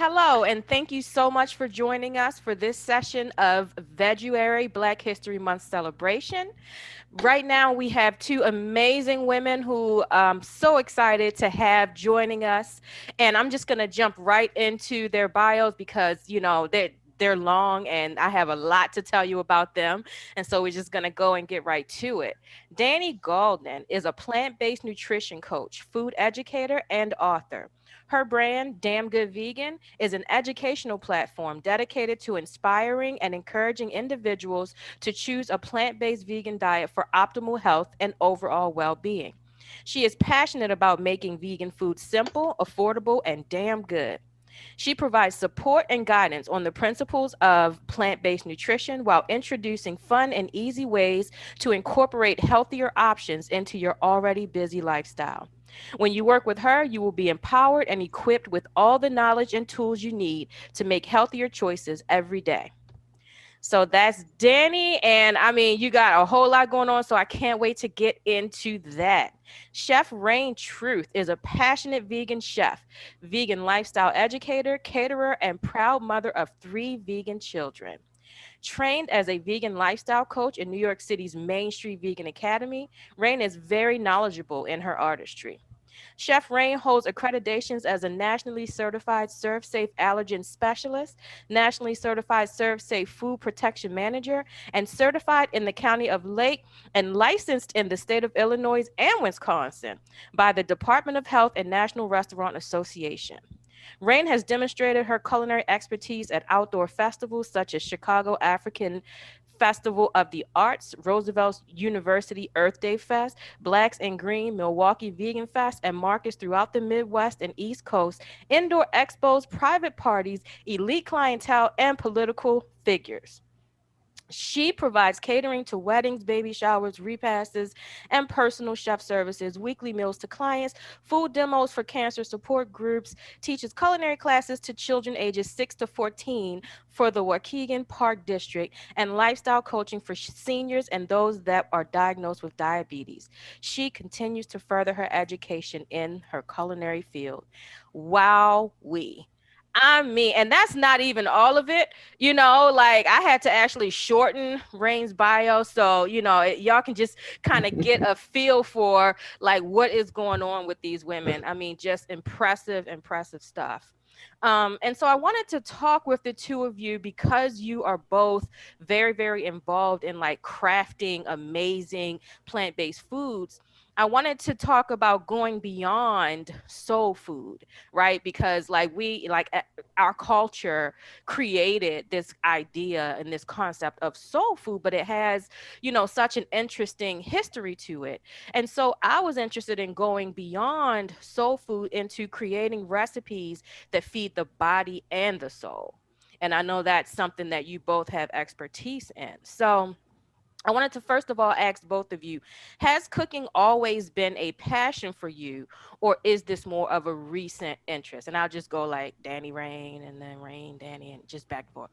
Hello, and thank you so much for joining us for this session of Veguary Black History Month celebration. Right now, we have two amazing women who I'm so excited to have joining us. And I'm just going to jump right into their bios because, they're long and I have a lot to tell you about them. And so we're just going to go and get right to it. Danni Gaulden is a plant based nutrition coach, food educator, and author. Her brand, Damn Good Vegan, is an educational platform dedicated to inspiring and encouraging individuals to choose a plant based vegan diet for optimal health and overall well being. She is passionate about making vegan food simple, affordable, and damn good. She provides support and guidance on the principles of plant based nutrition while introducing fun and easy ways to incorporate healthier options into your already busy lifestyle. When you work with her, you will be empowered and equipped with all the knowledge and tools you need to make healthier choices every day. So that's Danni. And I mean, you got a whole lot going on. So I can't wait to get into that. Chef Rain Truth is a passionate vegan chef, vegan lifestyle educator, caterer, and proud mother of three vegan children. Trained as a vegan lifestyle coach in New York City's Main Street Vegan Academy, Rain is very knowledgeable in her artistry. Chef Rain holds accreditations as a nationally certified Serve Safe allergen specialist, nationally certified Serve Safe food protection manager, and certified in the county of Lake and licensed in the state of Illinois and Wisconsin by the Department of Health and National Restaurant Association. Rain has demonstrated her culinary expertise at outdoor festivals such as Chicago African Festival of the Arts, Roosevelt University Earth Day Fest, Blacks and Green, Milwaukee Vegan Fest, and markets throughout the Midwest and East Coast, indoor expos, private parties, elite clientele, and political figures. She provides catering to weddings, baby showers, repasts, and personal chef services, weekly meals to clients, food demos for cancer support groups, teaches culinary classes to children ages 6 to 14 for the Waukegan Park District, and lifestyle coaching for seniors and those that are diagnosed with diabetes. She continues to further her education in her culinary field. Wow, I mean, and that's not even all of it. Like I had to actually shorten Rain's bio. So, y'all can just kind of get a feel for like what is going on with these women. I mean, just impressive, impressive stuff. And so I wanted to talk with the two of you because you are both very, very involved in like crafting amazing plant-based foods. I wanted to talk about going beyond soul food, right? Because like our culture created this idea and this concept of soul food, but it has, such an interesting history to it. And so I was interested in going beyond soul food into creating recipes that feed the body and the soul. And I know that's something that you both have expertise in. So I wanted to first of all ask both of you, has cooking always been a passion for you, or is this more of a recent interest? And I'll just go like Danni Rain and then Rain, Danni, and just back and forth.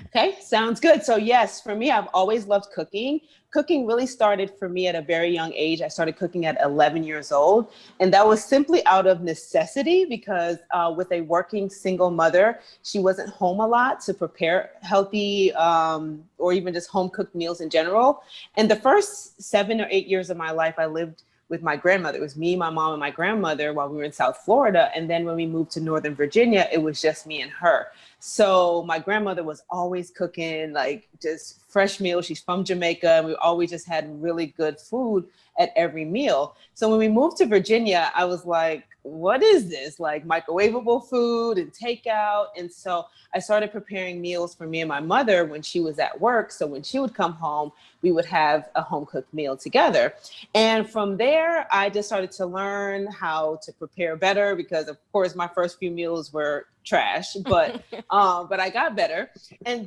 Okay, sounds good. So yes, for me, I've always loved cooking. Cooking really started for me at a very young age. I started cooking at 11 years old, and that was simply out of necessity because with a working single mother, she wasn't home a lot to prepare healthy or even just home cooked meals in general. And the first 7 or 8 years of my life, I lived with my grandmother. It was me, my mom, and my grandmother while we were in South Florida. And then when we moved to Northern Virginia, it was just me and her. So my grandmother was always cooking like just fresh meals. She's from Jamaica, and we always just had really good food at every meal. So when we moved to Virginia, I was like, what is this? Like microwavable food and takeout. And so I started preparing meals for me and my mother when she was at work. So when she would come home, we would have a home cooked meal together. And from there, I just started to learn how to prepare better because, of course, my first few meals were trash, but I got better.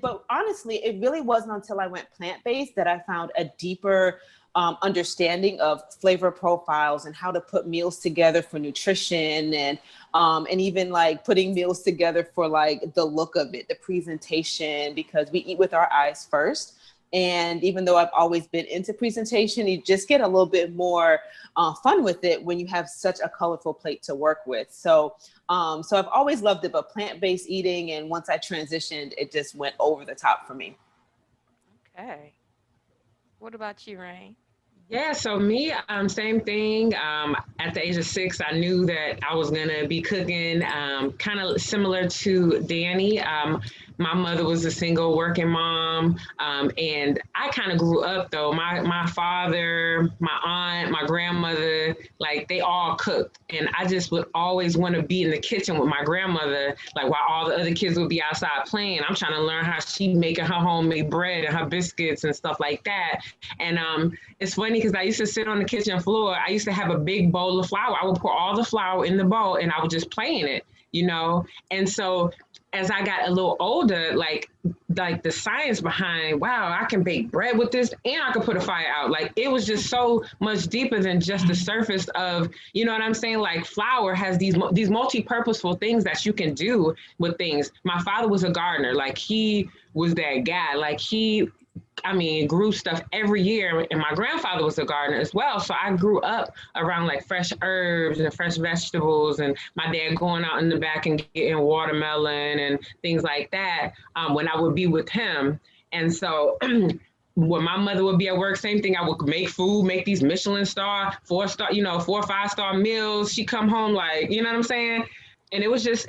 But honestly, it really wasn't until I went plant-based that I found a deeper understanding of flavor profiles and how to put meals together for nutrition and even like putting meals together for like the look of it, the presentation, because we eat with our eyes first. And even though I've always been into presentation, you just get a little bit more fun with it when you have such a colorful plate to work with. So I've always loved it, but plant-based eating, and once I transitioned, it just went over the top for me. Okay. What about you, Rain? Yeah, so me, same thing. At the age of 6, I knew that I was gonna be cooking, kind of similar to Danny. My mother was a single working mom, and I kind of grew up though. My father, my aunt, my grandmother, like they all cooked, and I just would always want to be in the kitchen with my grandmother, like while all the other kids would be outside playing. I'm trying to learn how she making her homemade bread and her biscuits and stuff like that. And it's funny because I used to sit on the kitchen floor. I used to have a big bowl of flour. I would pour all the flour in the bowl and I would just play in it, you know? And so as I got a little older, like the science behind, wow, I can bake bread with this and I can put a fire out. Like it was just so much deeper than just the surface of, you know what I'm saying? Like flour has these multi-purposeful things that you can do with things. My father was a gardener. Like he was that guy. Like grew stuff every year. And my grandfather was a gardener as well. So I grew up around like fresh herbs and fresh vegetables, and my dad going out in the back and getting watermelon and things like that when I would be with him. And so when my mother would be at work, same thing. I would make food, make these Michelin star, 4-star, 4 or 5 star meals. She come home like, you know what I'm saying? And it was just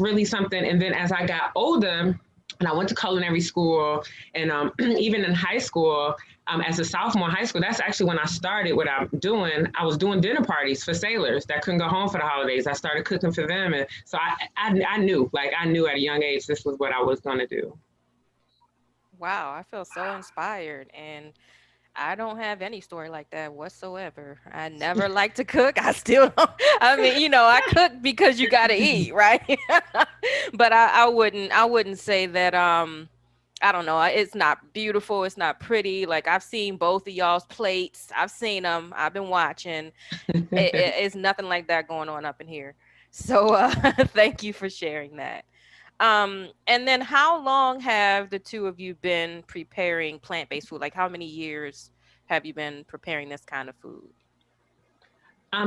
really something. And then as I got older, and I went to culinary school, and even in high school, as a sophomore in high school, that's actually when I started what I'm doing. I was doing dinner parties for sailors that couldn't go home for the holidays. I started cooking for them, and so I knew, I knew at a young age this was what I was going to do. Wow, I feel so inspired, and I don't have any story like that whatsoever. I never like to cook. I still don't. I mean, I cook because you got to eat, right? But I wouldn't say that I don't know. It's not beautiful, it's not pretty. Like I've seen both of y'all's plates. I've seen them. I've been watching. It's nothing like that going on up in here. So thank you for sharing that. And then how long have the two of you been preparing plant-based food? Like how many years have you been preparing this kind of food?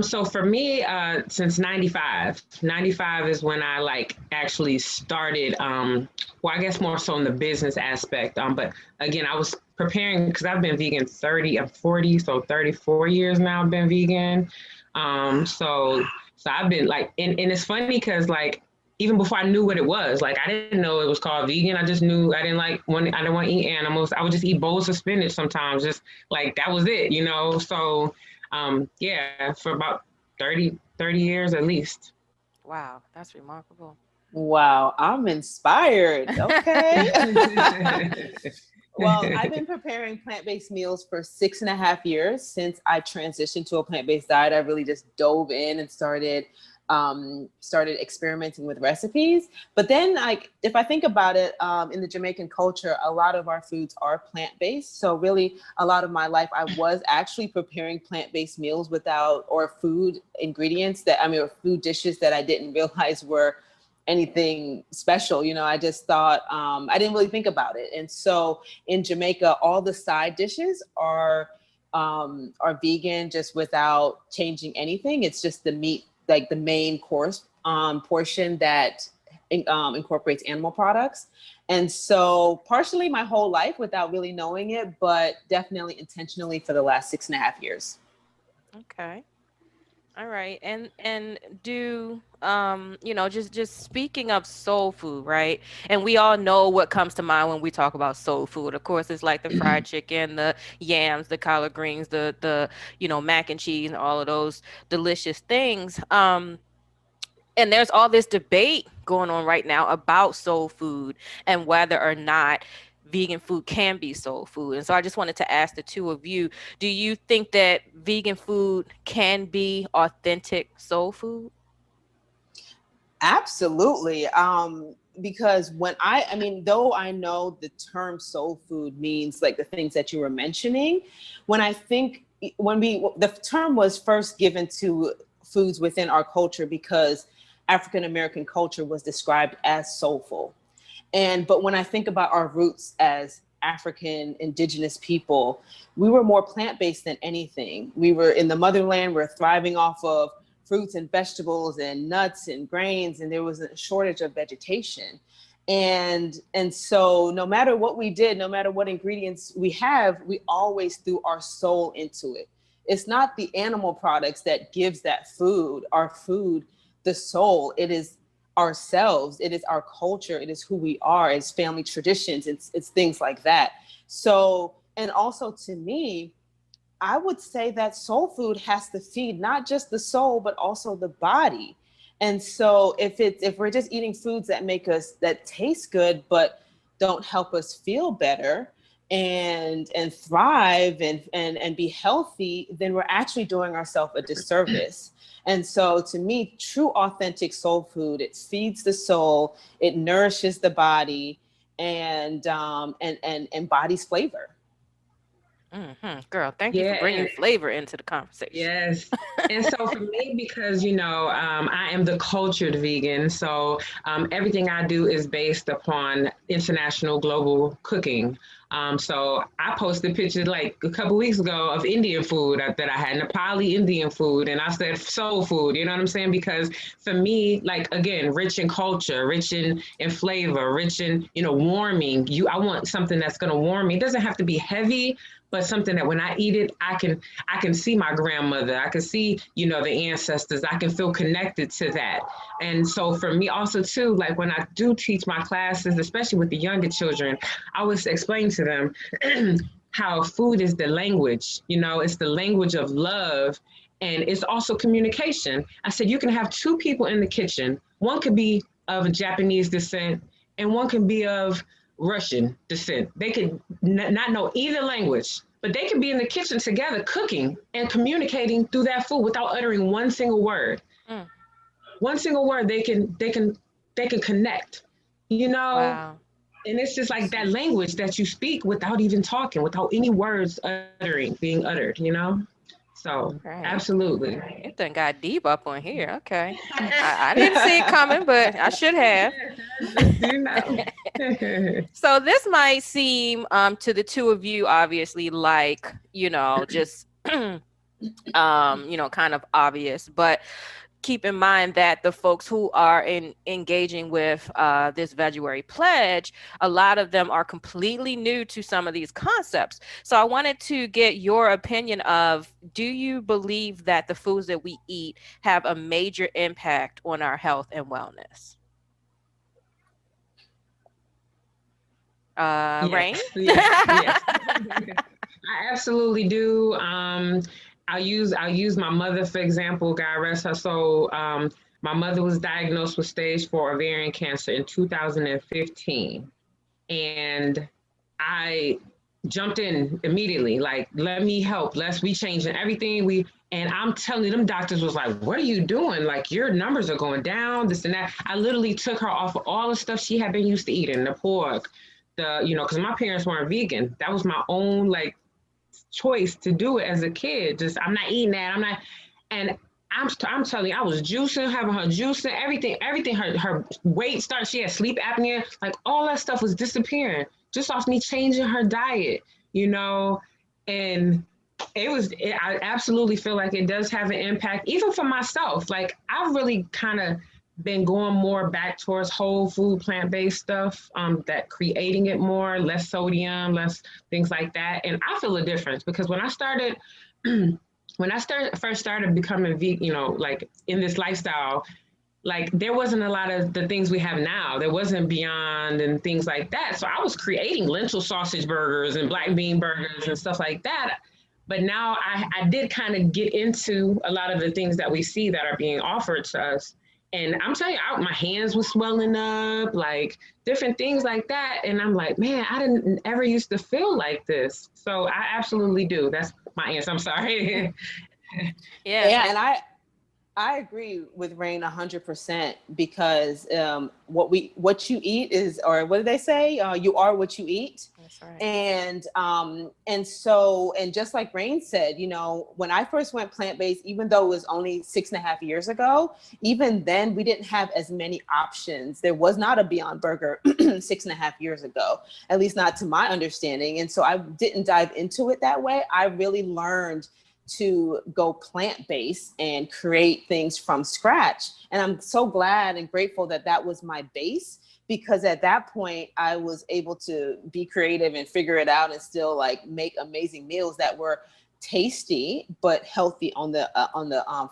So for me, since 95, 95 is when I like actually started, well, I guess more so in the business aspect. But again, I was preparing because I've been vegan 30 and 40, so 34 years now I've been vegan. So I've been like, and it's funny because like, even before I knew what it was, like I didn't know it was called vegan. I just knew I didn't like when I didn't want to eat animals. I would just eat bowls of spinach sometimes, just like that was it, you know. So yeah, for about 30 years at least. Wow, that's remarkable. Wow, I'm inspired. Okay. Well, I've been preparing plant-based meals for 6.5 years since I transitioned to a plant-based diet. I really just dove in and started experimenting with recipes. But then, like, if I think about it, in the Jamaican culture, a lot of our foods are plant-based. So really, a lot of my life, I was actually preparing plant-based meals or food ingredients or food dishes that I didn't realize were anything special. I just thought, I didn't really think about it. And so in Jamaica, all the side dishes are vegan, just without changing anything. It's just the meat, like the main course portion that incorporates animal products. And so partially my whole life without really knowing it, but definitely intentionally for the last 6.5 years. Okay. All right. And do just speaking of soul food, right? And we all know what comes to mind when we talk about soul food. Of course, it's like the fried chicken, the yams, the collard greens, the mac and cheese and all of those delicious things. And there's all this debate going on right now about soul food and whether or not vegan food can be soul food. And so I just wanted to ask the two of you, do you think that vegan food can be authentic soul food? Absolutely. Because though I know the term soul food means like the things that you were mentioning, when I think the term was first given to foods within our culture because African American culture was described as soulful. But when I think about our roots as African indigenous people, we were more plant-based than anything. We were in the motherland, we're thriving off of fruits and vegetables and nuts and grains, and there was a shortage of vegetation. And so no matter what we did, no matter what ingredients we have, we always threw our soul into it. It's not the animal products that gives that food, our food, the soul. It is ourselves. It is our culture. It is who we are. It's family traditions. It's things like that. So, and also to me, I would say that soul food has to feed not just the soul, but also the body. And so if we're just eating foods that make us, that taste good, but don't help us feel better and thrive and be healthy, then we're actually doing ourselves a disservice. And so to me, true authentic soul food, it feeds the soul, it nourishes the body, and embodies flavor. Girl, thank you for Yeah, bringing flavor into the conversation. yes. And so for me, because, I am the cultured vegan, so everything I do is based upon international global cooking. So I posted pictures like a couple weeks ago of Indian food that I had, Nepali Indian food, and I said soul food, you know what I'm saying? Because for me, like, again, rich in culture, rich in flavor, rich in, warming. I want something that's going to warm me. It doesn't have to be heavy, but something that when I eat it, I can see my grandmother, I can see, the ancestors, I can feel connected to that. And so for me also too, like when I do teach my classes, especially with the younger children, I always explain to them how food is the language, it's the language of love. And it's also communication. I said, you can have two people in the kitchen. One could be of a Japanese descent and one can be of Russian descent. They could not know either language, but they could be in the kitchen together cooking and communicating through that food without uttering one single word. Mm. One single word, they can connect, Wow. and it's just like that language that you speak without even talking, without any words being uttered. So Right. absolutely. It done got deep up on here. Okay. I didn't see it coming, but I should have. Just so you know. So this might seem to the two of you obviously like, just kind of obvious, but keep in mind that the folks who are engaging with this Veguary pledge, a lot of them are completely new to some of these concepts. So I wanted to get your opinion of, do you believe that the foods that we eat have a major impact on our health and wellness? Rain? Yes, yes, yes. I absolutely do. I'll use my mother for example. God rest her soul. My mother was diagnosed with stage 4 ovarian cancer in 2015, and I jumped in immediately. Like, let me help. Let's we changing everything. And I'm telling you, them doctors was like, "What are you doing? Like, your numbers are going down. This and that." I literally took her off of all the stuff she had been used to eating, the pork, because my parents weren't vegan. That was my own like choice to do it as a kid. Just I'm not eating that. I'm not, and I'm telling you, I was juicing, having her juicing, everything. Her weight started. She had sleep apnea. Like all that stuff was disappearing just off me changing her diet. You know, and I absolutely feel like it does have an impact, even for myself. Like I've really kind of been going more back towards whole food, plant-based stuff, that creating it more, less sodium, less things like that. And I feel a difference because when I started, first started becoming vegan, like in this lifestyle, like there wasn't a lot of the things we have now. There wasn't Beyond and things like that. So I was creating lentil sausage burgers and black bean burgers and stuff like that. But now I did kind of get into a lot of the things that we see that are being offered to us. And I'm telling you, my hands were swelling up, like different things like that. And I'm like, man, I didn't ever used to feel like this. So I absolutely do. That's my answer. I'm sorry. Yeah, and I agree with Rain 100% because what you eat is, or what do they say? You are what you eat. That's right. And just like Rain said, you know, when I first went plant-based, even though it was only 6.5 years ago, even then we didn't have as many options. There was not a Beyond Burger 6.5 years ago, at least not to my understanding. And so I didn't dive into it that way. I really learned to go plant-based and create things from scratch. And I'm so glad and grateful that that was my base, because at that point I was able to be creative and figure it out and still like make amazing meals that were tasty but healthy on the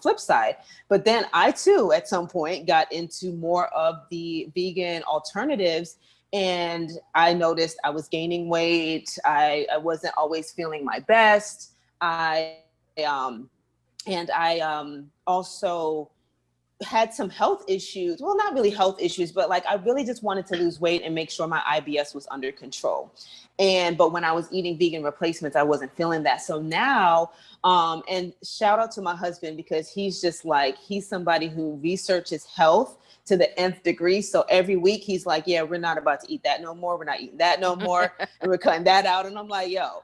flip side. But then I too at some point got into more of the vegan alternatives, and I noticed I was gaining weight. I wasn't always feeling my best. I also had some health issues. Well, not really health issues, but like I really just wanted to lose weight and make sure my IBS was under control. But when I was eating vegan replacements, I wasn't feeling that. So now, and shout out to my husband, because he's just like, he's somebody who researches health to the nth degree. So every week he's like, yeah, we're not about to eat that no more. We're not eating that no more. And we're cutting that out. And I'm like, yo,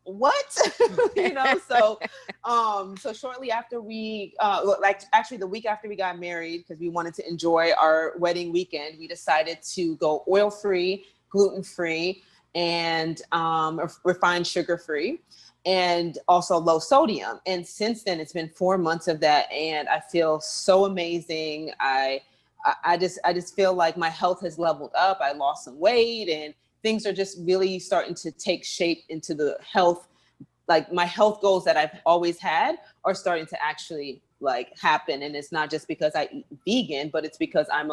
what? You know, so shortly after we like actually the week after we got married, because we wanted to enjoy our wedding weekend, we decided to go oil free, gluten free, and refined sugar free, and also low sodium. And since then it's been 4 months of that, and I feel so amazing. I just feel like my health has leveled up. I lost some weight, and things are just really starting to take shape into the health. Like my health goals that I've always had are starting to actually like happen. And it's not just because I eat vegan, but it's because I'm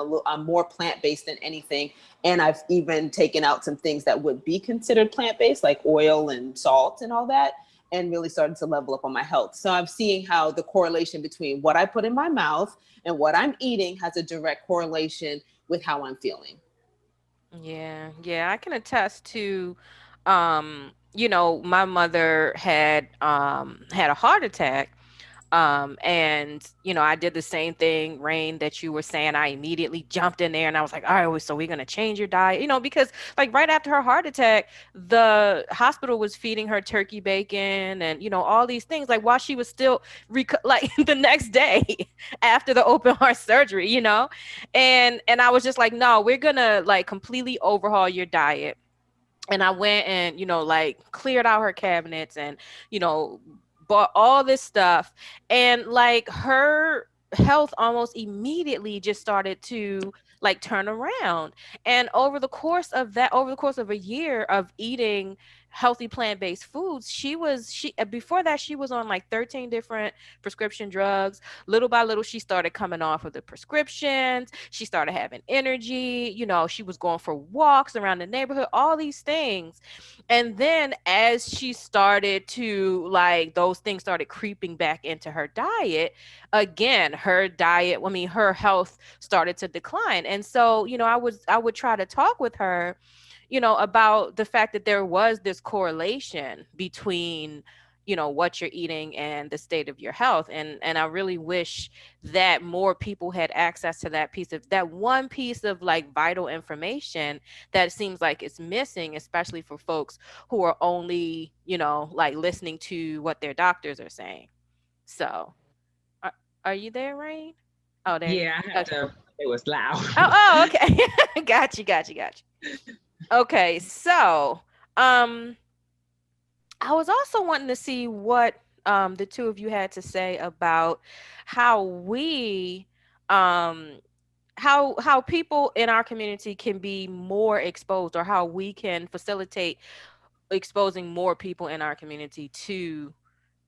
more plant-based than anything. And I've even taken out some things that would be considered plant-based, like oil and salt and all that, and really started to level up on my health. So I'm seeing how the correlation between what I put in my mouth and what I'm eating has a direct correlation with how I'm feeling. Yeah, yeah, I can attest to, you know, my mother had a heart attack. And you know, I did the same thing, Rain, that you were saying. I immediately jumped in there and I was like, all right, well, so we're gonna change your diet, you know, because like right after her heart attack, the hospital was feeding her turkey bacon and you know, all these things, like while she was still like the next day after the open heart surgery, you know. And I was just like, no, we're gonna like completely overhaul your diet. And I went and, you know, like cleared out her cabinets and, you know, bought all this stuff. And like her health almost immediately just started to like turn around. And over the course of a year of eating healthy plant-based foods, she before that she was on like 13 different prescription drugs. Little by little she started coming off of the prescriptions. She started having energy, you know, she was going for walks around the neighborhood, all these things. And then as she started to like those things started creeping back into her diet, again her diet, I mean her health started to decline. And so, you know, I would try to talk with her, you know, about the fact that there was this correlation between, you know, what you're eating and the state of your health. And I really wish that more people had access to that one piece of like vital information that seems like it's missing, especially for folks who are only, you know, like listening to what their doctors are saying. So are, are you there, Rain? Oh, there. Yeah, I had Okay. to. It was loud. Oh, okay. Got you. Okay, so um I was also wanting to see what the two of you had to say about how we um how people in our community can be more exposed, or how we can facilitate exposing more people in our community to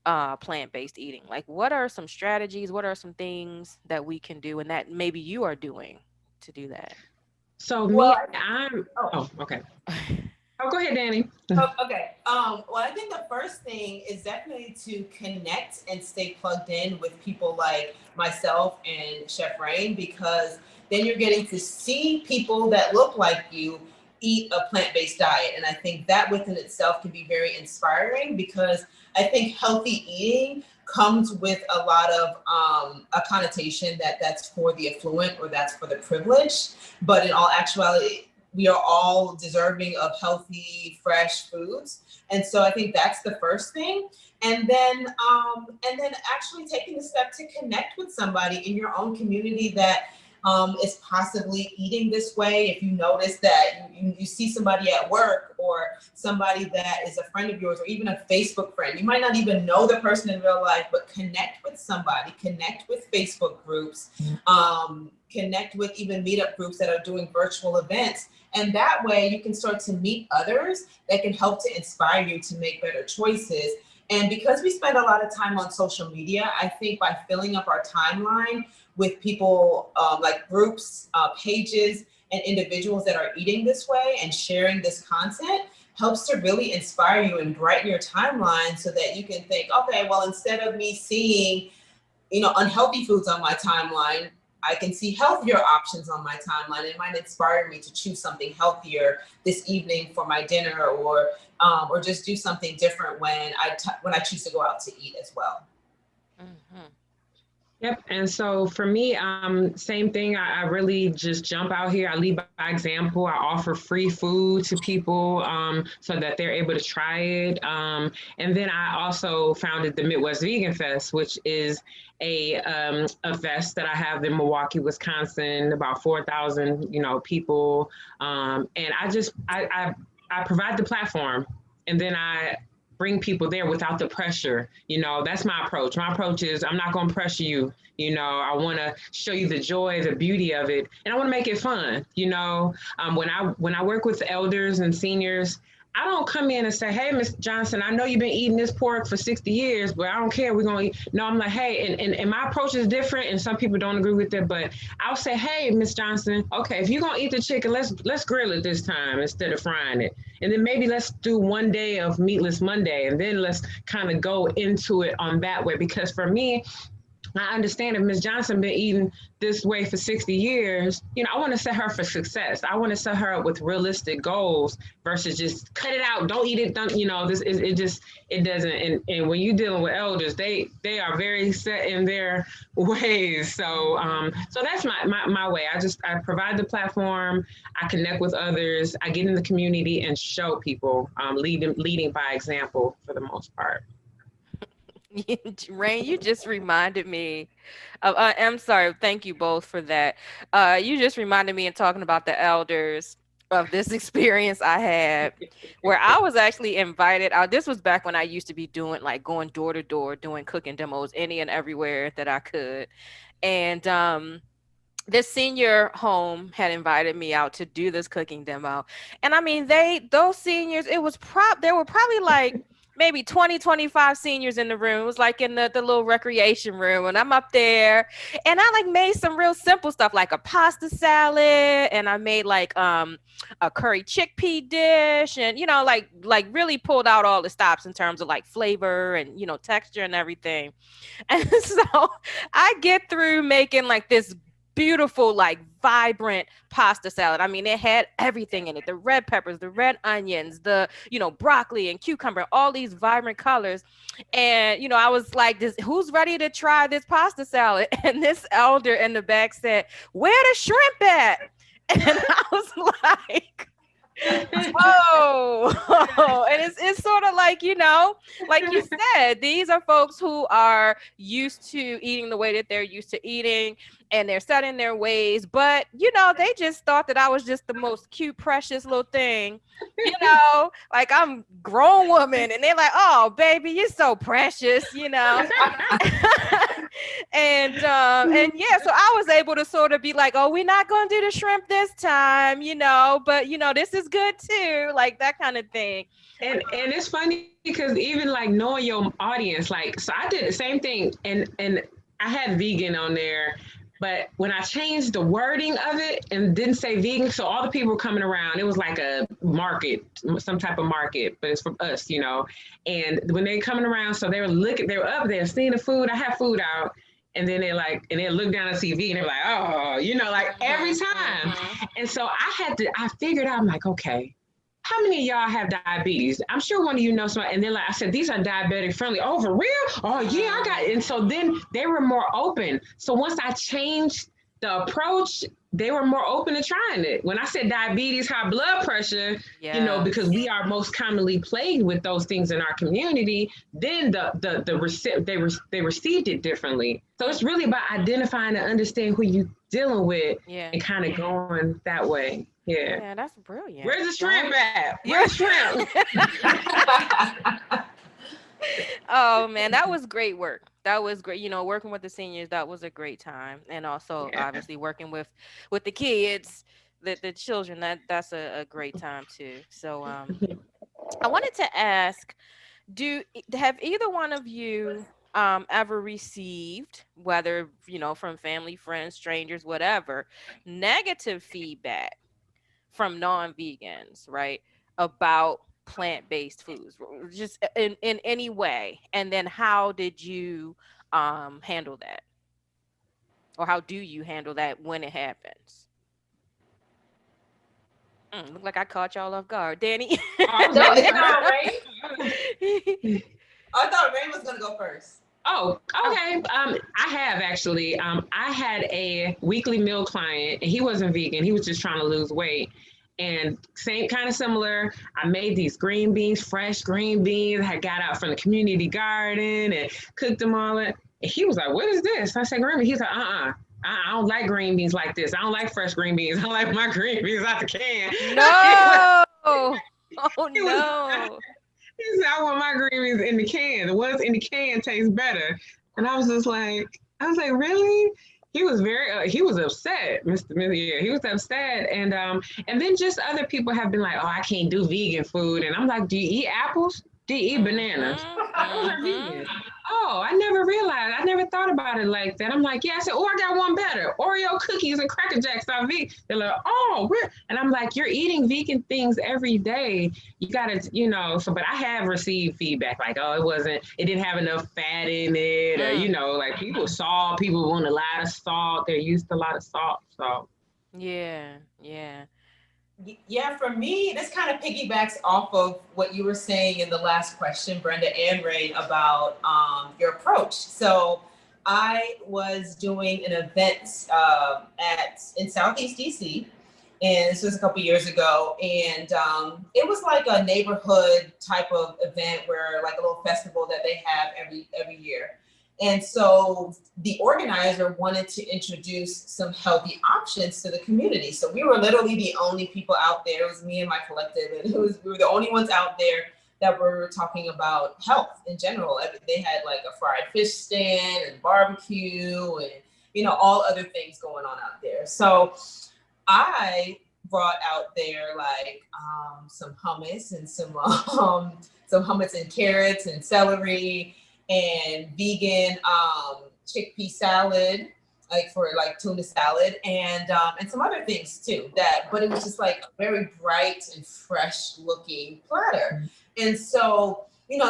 plant-based eating. Like what are some strategies, what are some things that we can do and that maybe you are doing to do that? So Well, me, I'm. oh, Oh, okay. Oh, go ahead, Danny. okay. Well, I think the first thing is definitely to connect and stay plugged in with people like myself and Chef Rain, because then you're getting to see people that look like you eat a plant-based diet. And I think that within itself can be very inspiring, because I think healthy eating comes with a lot of a connotation that that's for the affluent or that's for the privileged. But in all actuality, we are all deserving of healthy, fresh foods. And so I think that's the first thing. And then actually taking the step to connect with somebody in your own community that is possibly eating this way. If you notice that you see somebody at work or somebody that is a friend of yours or even a Facebook friend, you might not even know the person in real life, but connect with somebody, connect with Facebook groups, connect with even meetup groups that are doing virtual events. And that way you can start to meet others that can help to inspire you to make better choices. And because we spend a lot of time on social media, I think by filling up our timeline with people like groups, pages, and individuals that are eating this way and sharing this content helps to really inspire you and brighten your timeline so that you can think, okay, well, instead of me seeing, unhealthy foods on my timeline, I can see healthier options on my timeline. It might inspire me to choose something healthier this evening for my dinner, or just do something different when I choose to go out to eat as well. Mm-hmm. Yep. And so for me, same thing. I really just jump out here. I lead by example. I offer free food to people so that they're able to try it. And then I also founded the Midwest Vegan Fest, which is a fest that I have in Milwaukee, Wisconsin, about 4,000, people. And I provide the platform, and then I bring people there without the pressure. That's my approach. My approach is I'm not going to pressure you. I want to show you the joy, the beauty of it, and I want to make it fun. When I work with elders and seniors, I don't come in and say, hey, Miss Johnson, I know you've been eating this pork for 60 years, but I don't care. We're going to eat. No, I'm like, hey, and my approach is different, and some people don't agree with it, but I'll say, hey, Miss Johnson, okay, if you're going to eat the chicken, let's grill it this time instead of frying it. And then maybe let's do one day of Meatless Monday, and then let's kind of go into it on that way. Because for me, I understand if Ms. Johnson been eating this way for 60 years, I want to set her for success. I want to set her up with realistic goals versus just cut it out, don't eat it, it doesn't. And when you're dealing with elders, they are very set in their ways. So that's my way. I provide the platform, I connect with others, I get in the community and show people, leading by example for the most part. Rain, you just reminded me of, I'm sorry, thank you both for that. You just reminded me in talking about the elders of this experience I had where I was actually invited out. This was back when I used to be going door to door, doing cooking demos any and everywhere that I could. And this senior home had invited me out to do this cooking demo. And I mean, those seniors, there were probably like maybe 20, 25 seniors in the room. It was like in the little recreation room. And I'm up there and I like made some real simple stuff like a pasta salad. And I made like a curry chickpea dish and, like really pulled out all the stops in terms of like flavor and, texture and everything. And so I get through making like this beautiful, like vibrant pasta salad. I mean, it had everything in it, the red peppers, the red onions, the, broccoli and cucumber, all these vibrant colors. And, I was like, who's ready to try this pasta salad? And this elder in the back said, where the shrimp at? And I was like, oh, and it's sort of like, like you said, these are folks who are used to eating the way that they're used to eating, and they're set in their ways, but they just thought that I was just the most cute, precious little thing, like I'm grown woman, and they're like, oh baby, you're so precious, and yeah, so I was able to sort of be like, oh, we're not gonna do the shrimp this time, but this is good too, like that kind of thing. And it's funny because even like knowing your audience, like, so I did the same thing, and I had vegan on there, but when I changed the wording of it and didn't say vegan, so all the people were coming around, it was like a market, some type of market, but it's from us, and when they coming around, so they were up there seeing the food, I had food out, and then they look down at TV and they're like, oh, like every time. And so I figured out, I'm like, okay, how many of y'all have diabetes? I'm sure one of you know somebody. And then I said, these are diabetic friendly. Oh, for real? Oh yeah, I got it. And so then they were more open. So once I changed the approach, they were more open to trying it. When I said diabetes, high blood pressure, Yeah. because we are most commonly plagued with those things in our community, then they received it differently. So it's really about identifying and understanding who you dealing with Yeah. and kind of going that way. Yeah. Yeah, that's brilliant. Where's the shrimp Right? at? Yeah. Where's the shrimp? Oh man, that was great work. That was great. Working with the seniors, that was a great time. And also Yeah. obviously working with the kids, the children, that's a great time too. So I wanted to ask, have either one of you ever received, whether, from family, friends, strangers, whatever, negative feedback from non-vegans, right, about plant-based foods, just in any way, and then how did you handle that, or how do you handle that when it happens? Look like I caught y'all off guard, Danny. Oh, I was No, waiting it's for not her. Rain. I thought Rain was gonna go first. Oh, Oh, okay. I have actually. I had a weekly meal client, and he wasn't vegan. He was just trying to lose weight. And same kind of similar. I made these green beans, fresh green beans. I got out from the community garden and cooked them all. And he was like, "What is this?" I said, "Green beans." He's like, I don't like green beans like this. I don't like fresh green beans. I like my green beans out the can." no. Oh He was, no. he said, "I want my green beans in the can. The ones in the can taste better." And I was like, really? He was he was upset, Mr. Millier. He was upset, and then just other people have been like, "Oh, I can't do vegan food," and I'm like, "Do you eat apples? Do you eat bananas? Mhm. Those are Mhm. vegan." Oh, I never realized. I never thought about it like that. I'm like, yeah. I said, oh, I got one better. Oreo cookies and Cracker Jacks are vegan. They're like, oh, and I'm like, you're eating vegan things every day. You gotta, So, but I have received feedback like, oh, it didn't have enough fat in it, or Mm. like people want a lot of salt. They're used to a lot of salt, so. Yeah, yeah. Yeah, for me, this kind of piggybacks off of what you were saying in the last question, Brenda and Ray, about your approach. So I was doing an event in Southeast DC, and this was a couple years ago, and it was like a neighborhood type of event where, like, a little festival that they have every year. And so the organizer wanted to introduce some healthy options to the community. So we were literally the only people out there. It was me and my collective, and we were the only ones out there that were talking about health in general. They had like a fried fish stand and barbecue and all other things going on out there. So I brought out there like some hummus and some hummus and carrots and celery and vegan chickpea salad, like for like tuna salad and some other things too. But it was just like a very bright and fresh looking platter. And so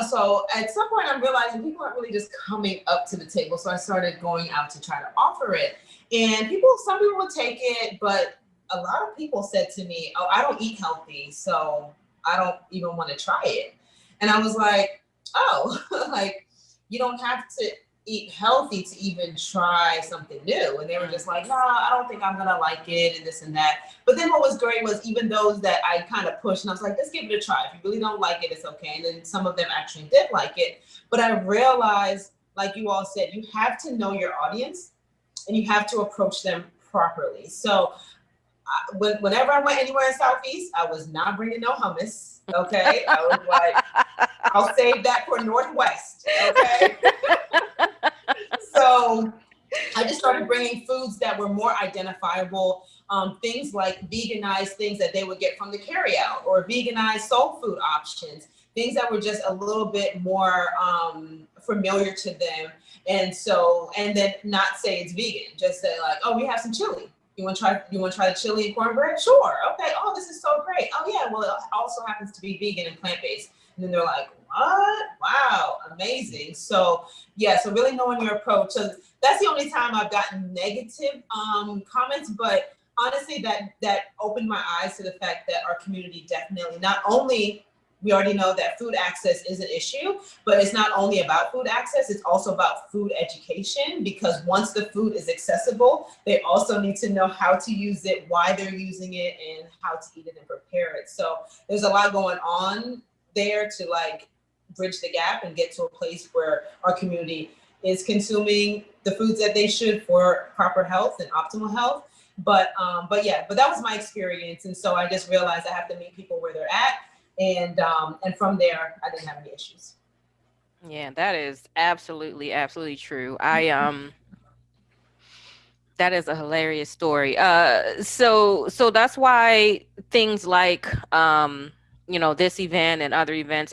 so at some point I'm realizing people aren't really just coming up to the table. So I started going out to try to offer it. And some people would take it, but a lot of people said to me, "Oh, I don't eat healthy, so I don't even want to try it." And I was like, "Oh, like you don't have to eat healthy to even try something new." And they were just like, "No, I don't think I'm gonna like it," and this and that. But then what was great was even those that I kind of pushed, and I was like, "Let's give it a try. If you really don't like it, it's okay." And then some of them actually did like it. But I realized, like you all said, you have to know your audience and you have to approach them properly. So whenever I went anywhere in Southeast, I was not bringing no hummus. Okay, I was like, I'll save that for Northwest. Okay, so I just started bringing foods that were more identifiable, things like veganized things that they would get from the carryout, or veganized soul food options, things that were just a little bit more familiar to them. And then not say it's vegan, just say like, oh, we have some chili. You want to try the chili and cornbread? Sure. Okay. Oh, this is so great. Oh yeah. Well, it also happens to be vegan and plant-based. And then they're like, what? Wow, amazing. So yeah, so really knowing your approach. So that's the only time I've gotten negative comments, but honestly, that opened my eyes to the fact that our community definitely not only we already know that food access is an issue, but it's not only about food access, it's also about food education, because once the food is accessible, they also need to know how to use it, why they're using it, and how to eat it and prepare it. So there's a lot going on there to like bridge the gap and get to a place where our community is consuming the foods that they should for proper health and optimal health. But that was my experience, and so I just realized I have to meet people where they're at, and from there I didn't have any issues. Yeah, that is absolutely true. That is a hilarious story. So that's why things like this event and other events,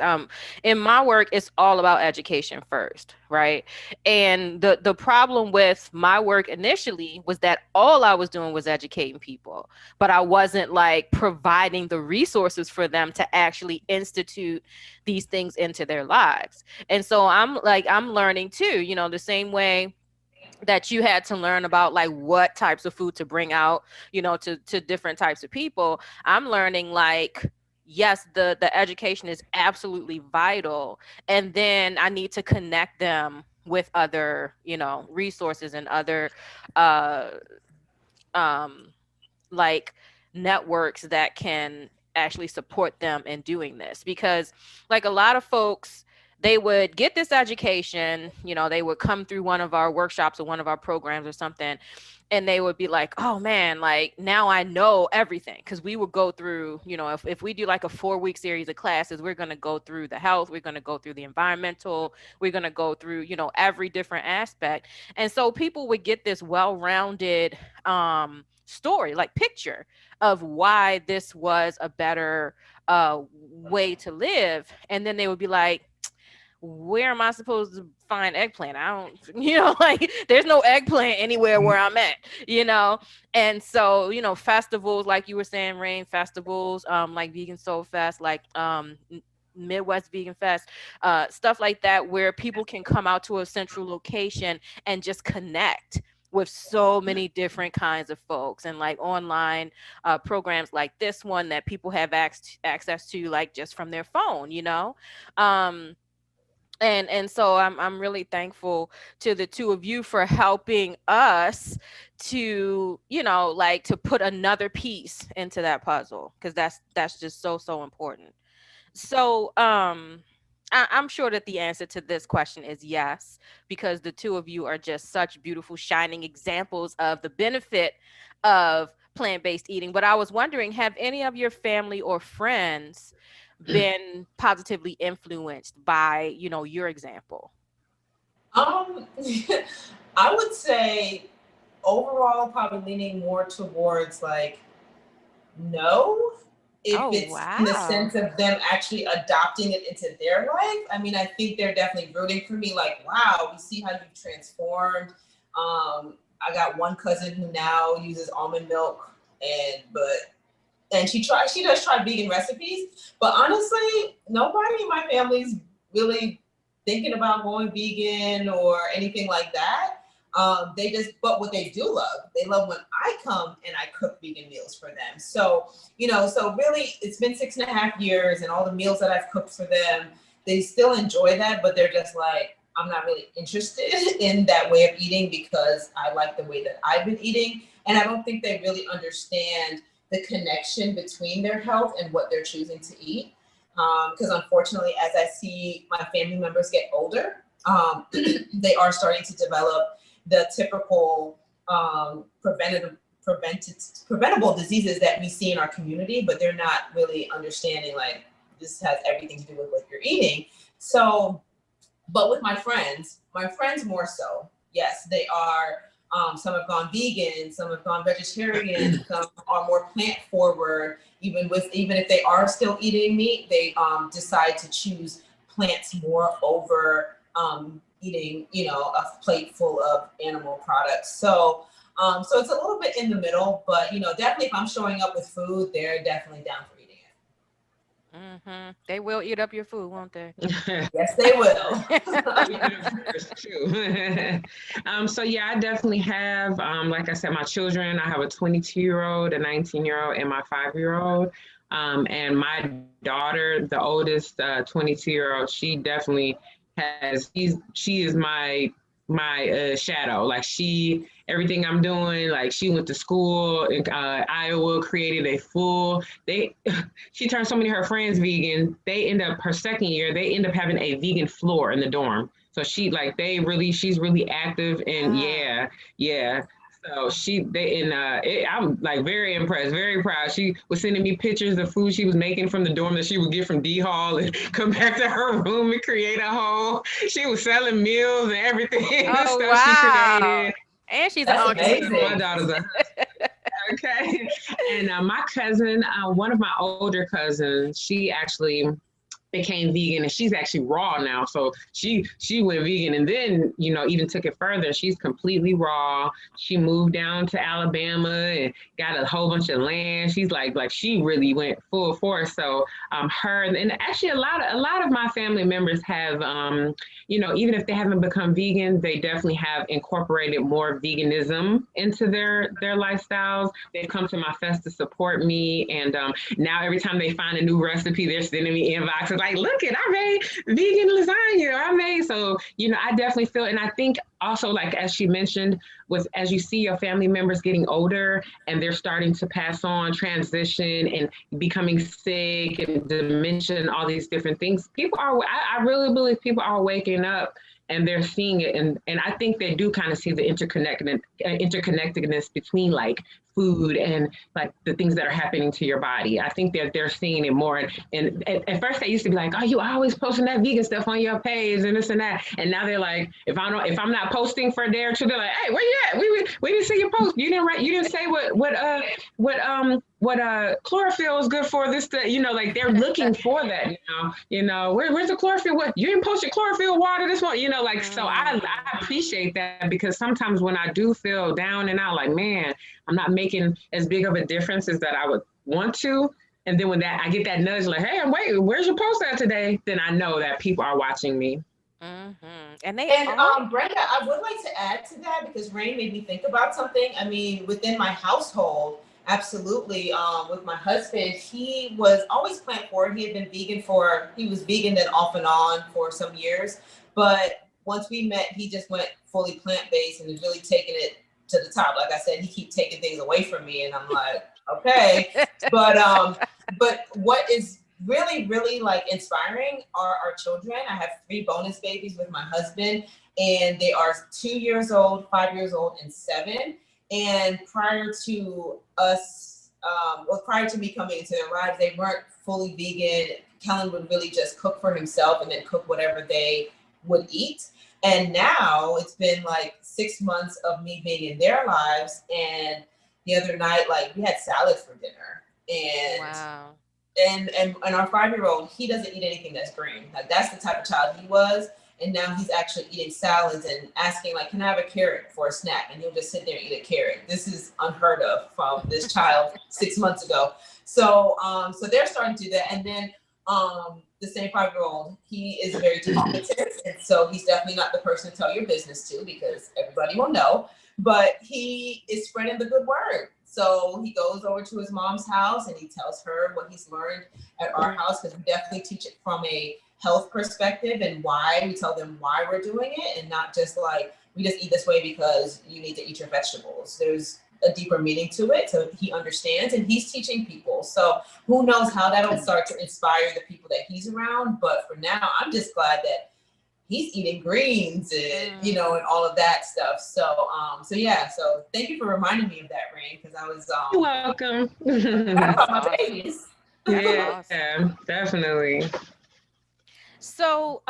in my work, it's all about education first, right? And the problem with my work initially was that all I was doing was educating people, but I wasn't like providing the resources for them to actually institute these things into their lives. And so I'm learning too, the same way that you had to learn about like what types of food to bring out, to different types of people. I'm learning like, yes, the education is absolutely vital, and then I need to connect them with other, resources and other uh um like networks that can actually support them in doing this. Because like a lot of folks, they would get this education, they would come through one of our workshops or one of our programs or something, and they would be like, oh man, like now I know everything. Because we would go through, if we do like a 4-week series of classes, we're going to go through the health, we're going to go through the environmental, we're going to go through, every different aspect. And so people would get this well-rounded story, like picture of why this was a better way to live. And then they would be like, where am I supposed to find eggplant? I don't, like there's no eggplant anywhere where I'm at, And so, festivals, like you were saying, Rain, festivals, like Vegan Soul Fest, like Midwest Vegan Fest, stuff like that, where people can come out to a central location and just connect with so many different kinds of folks, and like online programs like this one that people have access to like just from their phone, um, and so I'm really thankful to the two of you for helping us to, like to put another piece into that puzzle, because that's just so important. So, I'm sure that the answer to this question is yes, because the two of you are just such beautiful, shining examples of the benefit of plant-based eating. But I was wondering, have any of your family or friends been positively influenced by, your example? Um, I would say overall, probably leaning more towards like no, if Oh, it's in the wow. sense of them actually adopting it into their life. I mean, I think they're definitely rooting for me, like, wow, we see how you've transformed. I got one cousin who now uses almond milk, and she does try vegan recipes, but honestly, nobody in my family's really thinking about going vegan or anything like that. But what they do love, they love when I come and I cook vegan meals for them. So, so really it's been 6.5 years, and all the meals that I've cooked for them, they still enjoy that, but they're just like, I'm not really interested in that way of eating because I like the way that I've been eating. And I don't think they really understand the connection between their health and what they're choosing to eat. Because unfortunately, as I see my family members get older, they are starting to develop the typical preventable diseases that we see in our community, but they're not really understanding like this has everything to do with what you're eating. So, but with my friends more so, yes, they are. Some have gone vegan, some have gone vegetarian, some are more plant forward. Even if they are still eating meat, they decide to choose plants more over eating, a plate full of animal products. So, so it's a little bit in the middle, but definitely if I'm showing up with food, they're definitely down for eating They will eat up your food, won't they? it. Yes, they will. Too. So yeah, I definitely have, like I said, my children. I have a 22-year-old, a 19-year-old, and my 5-year-old. And my daughter, the oldest 22-year-old, she definitely she is my shadow. Like everything I'm doing, like she went to school in Iowa, created a full, she turned so many of her friends vegan. They end up, her second year, they end up having a vegan floor in the dorm. So she's really active, and yeah. So I'm like very impressed, very proud. She was sending me pictures of food she was making from the dorm that she would get from D Hall and come back to her room and create a whole. She was selling meals and everything, the Oh, stuff she wow. created. And she's an That's entrepreneur. My amazing. daughter's okay. And my cousin, one of my older cousins, she actually became vegan, and she's actually raw now. So she went vegan, and then even took it further. She's completely raw. She moved down to Alabama and got a whole bunch of land. She's like she really went full force. So her and actually a lot of my family members have even if they haven't become vegan, they definitely have incorporated more veganism into their lifestyles. They've come to my fest to support me, and now every time they find a new recipe, they're sending me inboxes like, look it, I made vegan lasagna. I made, so, I definitely feel, and I think also, like, as she mentioned, as you see your family members getting older and they're starting to pass on, transition, and becoming sick and dementia and all these different things, I really believe people are waking up and they're seeing it. And I think they do kind of see the interconnectedness between like food and like the things that are happening to your body. I think that they're seeing it more. And at first they used to be like, oh, you always posting that vegan stuff on your page and this and that. And now they're like, if I'm not posting for a day or two, they're like, hey, where you at? We didn't see your post. You didn't say what chlorophyll is good for this, like they're looking for that where's the chlorophyll, what you didn't post your chlorophyll water this one, like, so I appreciate that, because sometimes when I do feel down and out, like, man, I'm not making as big of a difference as that I would want to, and then when I get that nudge like, hey, I'm waiting, where's your post at today, then I know that people are watching me. And they And are. Brenda, I would like to add to that because Rain made me think about something. I mean, within my household, absolutely. With my husband, he was always plant forward. He was vegan then off and on for some years. But once we met, he just went fully plant based and has really taken it to the top. Like I said, he keeps taking things away from me, and I'm like, okay. But what is really, really like inspiring are our children. I have 3 bonus babies with my husband, and they are 2 years old, 5 years old, and 7. And prior to me coming into their lives, they weren't fully vegan. Kellen would really just cook for himself and then cook whatever they would eat. And now it's been like 6 months of me being in their lives. And the other night, like, we had salad for dinner. And Wow. and our 5-year-old, he doesn't eat anything that's green. Like, that's the type of child he was. And now he's actually eating salads and asking, like, can I have a carrot for a snack? And he'll just sit there and eat a carrot. This is unheard of from this child 6 months ago. So so they're starting to do that. And then the same 5-year-old, he is very talkative. And so he's definitely not the person to tell your business to, because everybody will know. But he is spreading the good word. So he goes over to his mom's house and he tells her what he's learned at our house, because we definitely teach it from a health perspective and why. We tell them why we're doing it, and not just like, we just eat this way because you need to eat your vegetables. There's a deeper meaning to it. So he understands, and he's teaching people. So who knows how that'll start to inspire the people that he's around. But for now, I'm just glad that he's eating greens and and all of that stuff. So so thank you for reminding me of that, Rain, because I was You're welcome. about my babies. Yeah, Awesome. definitely. So,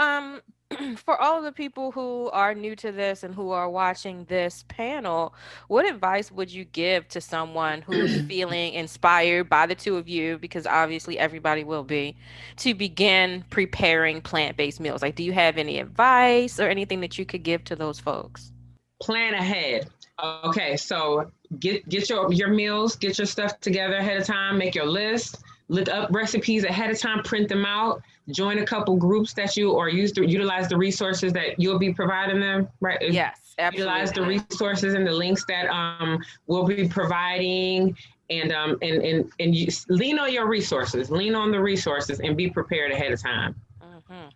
for all of the people who are new to this and who are watching this panel, what advice would you give to someone who's feeling inspired by the two of you? Because obviously everybody will be, to begin preparing plant-based meals. Like, do you have any advice or anything that you could give to those folks? Plan ahead. Okay, so get your meals, get your stuff together ahead of time, make your list, look up recipes ahead of time, print them out, join a couple groups that utilize the resources that you'll be providing them, right? Yes, absolutely. Utilize the resources and the links that we'll be providing, and you lean on your resources, lean on the resources, and be prepared ahead of time. Mm-hmm.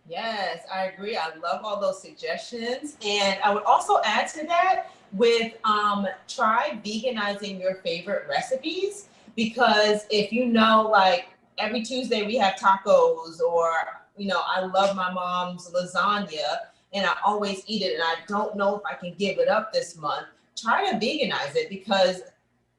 Yes, I agree. I love all those suggestions. And I would also add to that with try veganizing your favorite recipes, because if you know, like every Tuesday we have tacos, or I love my mom's lasagna and I always eat it and I don't know if I can give it up this month. Try to veganize it, because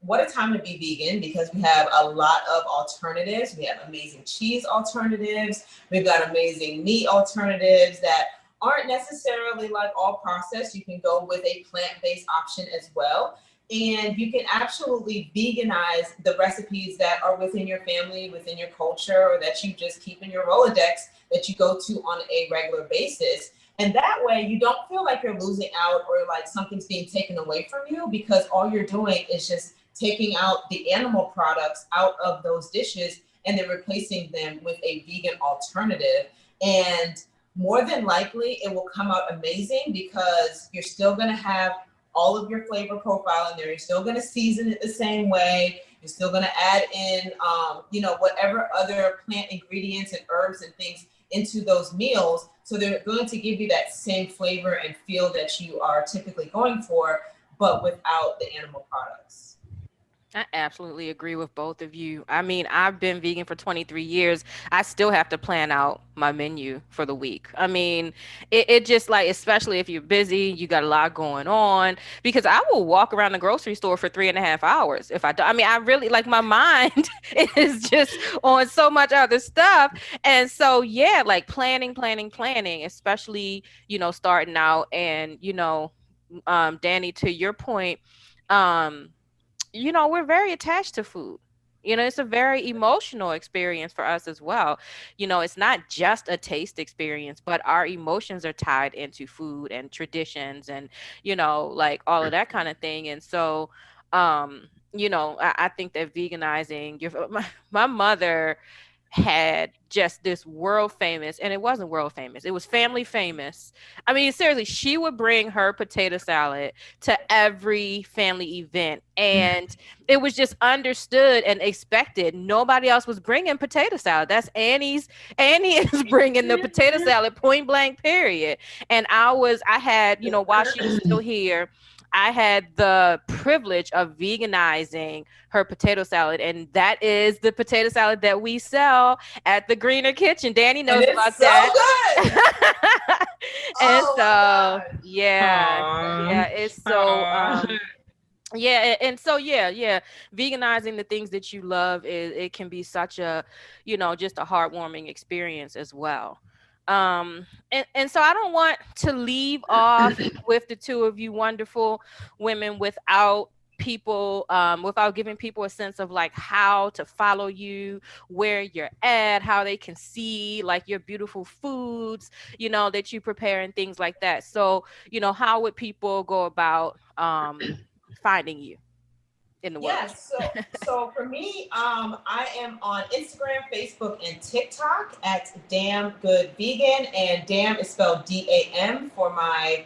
what a time to be vegan, because we have a lot of alternatives. We have amazing cheese alternatives. We've got amazing meat alternatives that aren't necessarily like all processed. You can go with a plant-based option as well. And you can absolutely veganize the recipes that are within your family, within your culture, or that you just keep in your Rolodex that you go to on a regular basis. And that way you don't feel like you're losing out or like something's being taken away from you, because all you're doing is just taking out the animal products out of those dishes and then replacing them with a vegan alternative. And more than likely, it will come out amazing, because you're still going to have all of your flavor profile in there. You're still going to season it the same way. You're still going to add in, whatever other plant ingredients and herbs and things into those meals. So they're going to give you that same flavor and feel that you are typically going for, but without the animal products. I absolutely agree with both of you. I mean, I've been vegan for 23 years. I still have to plan out my menu for the week. I mean, it just like, especially if you're busy, you got a lot going on, because I will walk around the grocery store for 3.5 hours if I do. I mean, I really like, my mind is just on so much other stuff. And so, yeah, like planning, especially, starting out. And, Danny, to your point, um, we're very attached to food. It's a very emotional experience for us as well. It's not just a taste experience, but our emotions are tied into food and traditions and, like all of that kind of thing. And so, I think that veganizing my mother had just this world famous, and it wasn't world famous, it was family famous. I mean, seriously, she would bring her potato salad to every family event, and it was just understood and expected. Nobody else was bringing potato salad. That's Annie is bringing the potato salad, point blank, period. And I had, while she was still here, I had the privilege of veganizing her potato salad, and that is the potato salad that we sell at the Greener Kitchen. Danny And knows about it's so that. good. And Oh my so, God. yeah, Aww. yeah, it's so Aww. yeah, and so, yeah, veganizing the things that you love, it can be such a, just a heartwarming experience as well. And so I don't want to leave off with the two of you wonderful women without giving people a sense of like how to follow you, where you're at, how they can see like your beautiful foods, that you prepare and things like that. So, how would people go about finding you in the world? Yes. So for me, I am on Instagram, Facebook, and TikTok at Damn Good Vegan, and Damn is spelled DAM for my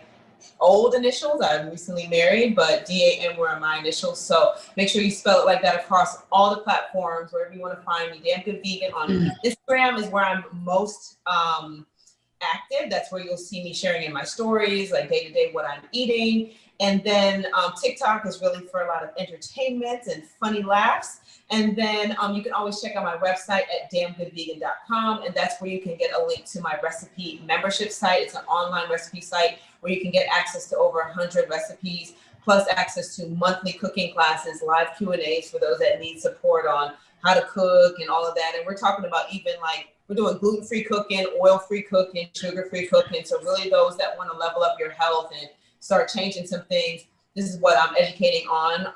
old initials. I'm recently married, but DAM were my initials. So make sure you spell it like that across all the platforms, wherever you want to find me. Damn Good Vegan on Instagram is where I'm most active. That's where you'll see me sharing in my stories, like day to day what I'm eating. And then TikTok is really for a lot of entertainment and funny laughs. And then you can always check out my website at damngoodvegan.com. And that's where you can get a link to my recipe membership site. It's an online recipe site where you can get access to over 100 recipes, plus access to monthly cooking classes, live Q&As for those that need support on how to cook and all of that. And we're talking about even like, we're doing gluten-free cooking, oil-free cooking, sugar-free cooking. So really those that want to level up your health and start changing some things, this is what I'm educating on.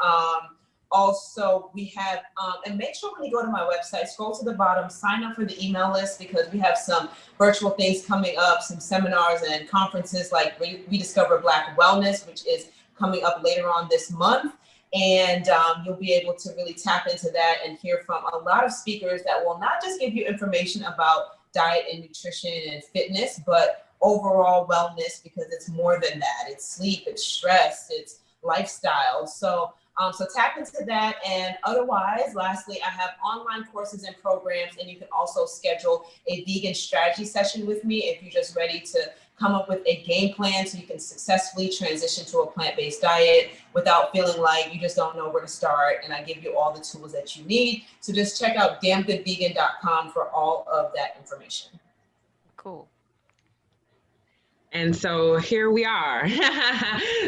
Also, we have, and make sure when you go to my website, scroll to the bottom, sign up for the email list, because we have some virtual things coming up, some seminars and conferences like Rediscover Black Wellness, which is coming up later on this month. And you'll be able to really tap into that and hear from a lot of speakers that will not just give you information about diet and nutrition and fitness, but overall wellness, because it's more than that. It's sleep, it's stress, it's lifestyle. So So tap into that. And otherwise, lastly, I have online courses and programs, and you can also schedule a vegan strategy session with me if you're just ready to come up with a game plan so you can successfully transition to a plant-based diet without feeling like you just don't know where to start. And I give you all the tools that you need. So just check out damngoodvegan.com for all of that information. Cool. And so here we are.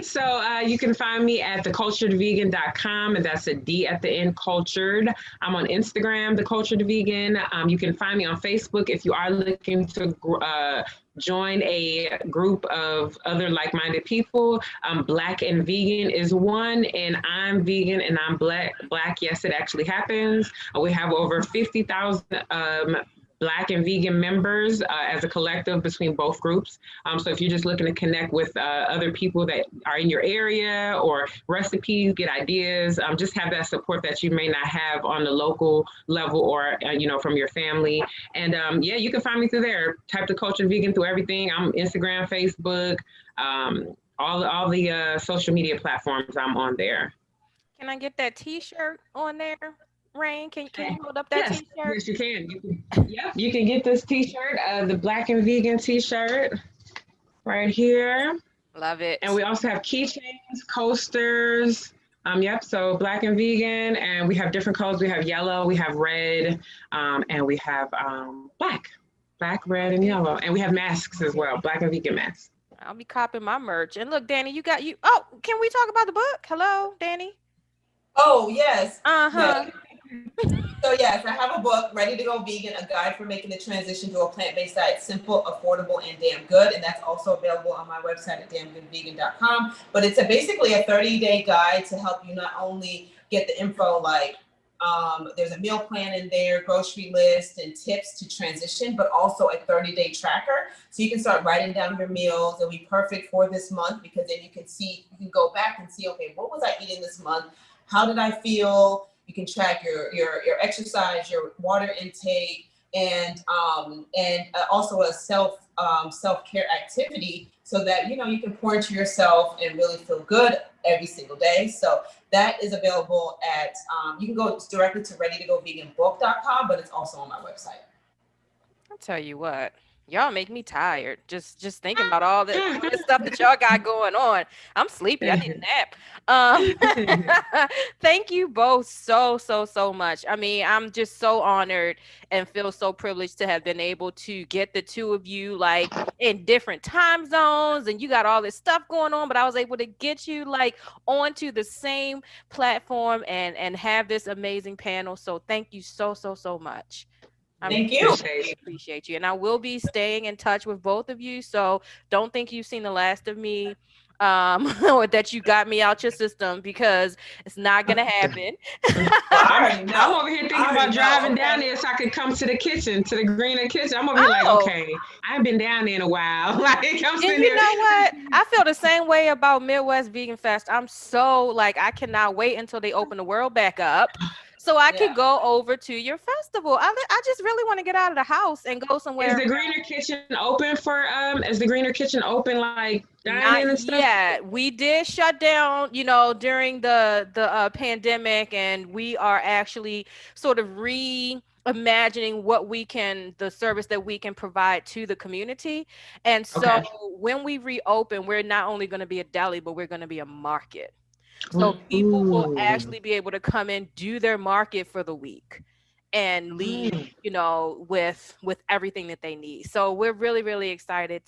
So you can find me at theculturedvegan.com, and that's a D at the end, cultured. I'm on Instagram, The Cultured Vegan. You can find me on Facebook if you are looking to join a group of other like-minded people. Black and Vegan is one, and I'm vegan and I'm black. Yes, it actually happens. We have over 50,000 Black and vegan members as a collective between both groups. So if you're just looking to connect with other people that are in your area, or recipes, get ideas, just have that support that you may not have on the local level, or from your family. And yeah, you can find me through there. Type The Cultured Vegan through everything. I'm Instagram, Facebook, all the social media platforms. I'm on there. Can I get that T-shirt on there? Rain, can you hold up that Yes, T-shirt? yes, you can. Yep, you can get this T-shirt, the Black and Vegan T-shirt, right here. Love it. And we also have keychains, coasters. Yep. So Black and Vegan, and we have different colors. We have yellow, we have red, and we have black, red, and yellow, and we have masks as well. Black and Vegan masks. I'll be copping my merch. And look, Danny, you got you. Oh, can we talk about the book? Hello, Danny. Oh, yes. Uh-huh. Yes. So yes, I have a book, Ready to Go Vegan, a guide for making the transition to a plant-based diet simple, affordable, and damn good. And that's also available on my website at damngoodvegan.com. But it's basically a 30-day guide to help you not only get the info, like there's a meal plan in there, grocery list, and tips to transition, but also a 30-day tracker. So you can start writing down your meals. It'll be perfect for this month, because then you can go back and see, okay, what was I eating this month? How did I feel? You can track your exercise, your water intake, and also a self-care activity, so that you can pour into yourself and really feel good every single day. So that is available at you can go directly to readytogoveganbook.com, but it's also on my website. I'll tell you what. Y'all make me tired. Just thinking about all this stuff that y'all got going on. I'm sleepy. I need a nap. Thank you both so much. I mean, I'm just so honored and feel so privileged to have been able to get the two of you like in different time zones, and you got all this stuff going on, but I was able to get you like onto the same platform and have this amazing panel. So thank you so much. Thank you. Appreciate you. And I will be staying in touch with both of you. So don't think you've seen the last of me, or that you got me out your system, because it's not going to happen. I'm over here thinking about driving down there so I could come to the kitchen, to the greener kitchen. I'm over here like, okay, I haven't been down there in a while. Like, I'm and sitting you there. know what? I feel the same way about Midwest Vegan Fest. I'm so like, I cannot wait until they open the world back up, so I could go over to your festival. I just really want to get out of the house and go somewhere. Is the Greener Kitchen open for is the Greener Kitchen open like dining and stuff? Yeah, we did shut down, during the pandemic, and we are actually sort of reimagining the service that we can provide to the community. And so when we reopen, we're not only going to be a deli, but we're going to be a market. So people will actually be able to come in, do their market for the week, and leave, with everything that they need. So we're really excited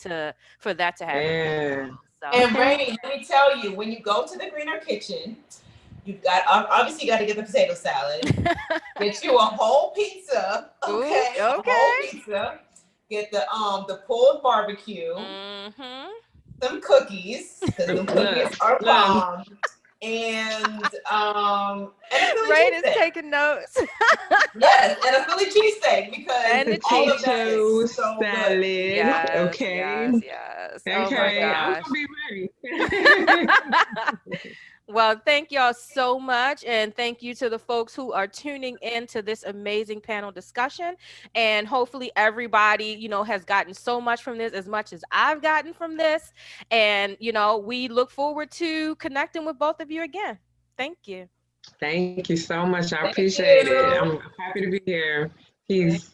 for that to happen. Yeah. So. And Rainy, let me tell you, when you go to the Greener Kitchen, you've got obviously got to get the potato salad. Get you a whole pizza, okay? A whole pizza. Get the pulled barbecue. Mm-hmm. Some cookies, because the cookies are bomb. And Rain is taking notes. Yes, and a Philly cheesesteak, because all of that is so salad. good. Yes, okay. Yes. Okay. Oh my gosh. I'm gonna be ready. Well, thank y'all so much. And thank you to the folks who are tuning in to this amazing panel discussion. And hopefully everybody, has gotten so much from this, as much as I've gotten from this. And, we look forward to connecting with both of you again. Thank you. Thank you so much. I appreciate it. I'm happy to be here. Peace.